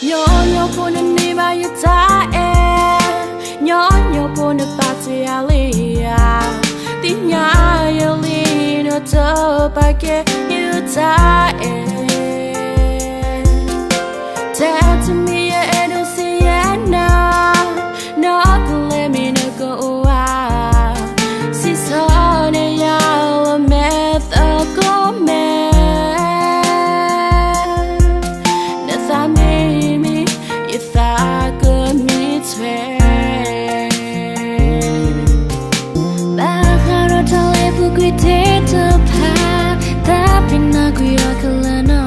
Nyo po na ni ba yutae Nyo po na pati alia Ti nya yalino to pake yutae Tete mi ya edo siena No kule mi na go wa Si so ne ya wa meth a go me Na sa mi if I could meet her Baharo tale pukui te te pa Tapi na kuya kalano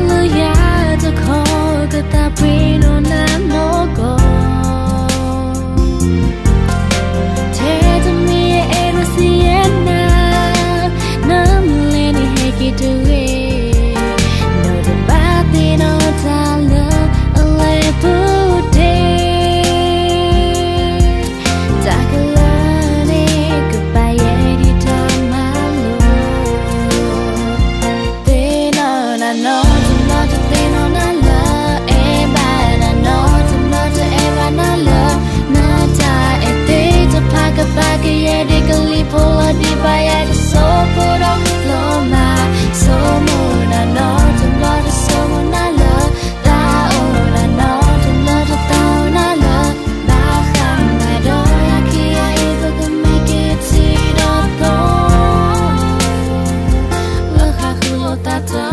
Lu ya te ko ka tapi no na no go Te te mi e ero siena Na mleni heki tuwe No te bati no tala Di bayar so puro loma so muna no to love so muna la ta ora no to love ta na la ba kham na do ya ki ya ego to make it see the go la kha khu ta ta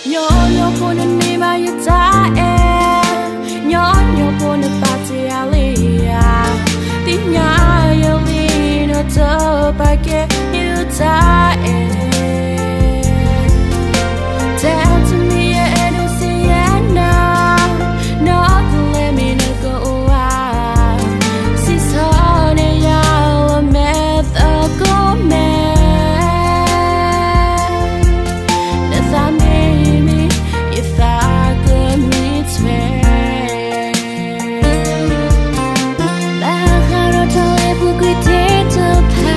Nyo po na ni ba yutae Nyo po na pati alia Ti nya yalino to pake yutae Tete mi ya edo siena No kule mi na go wa Si so ne ya wa meth a go me Na sa if I could meet her Baharo tale pukui te te pa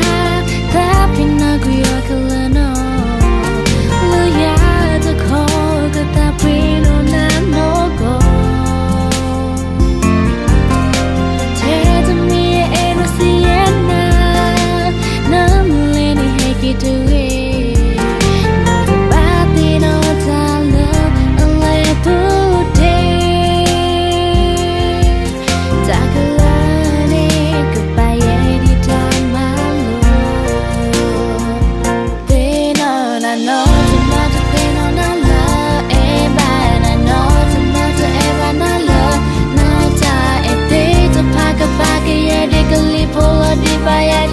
Tapi na kuya kalano Lu ya te ko ka tapi no na no go Te te mi e ero siena Na mleni heki tuwe Di bayar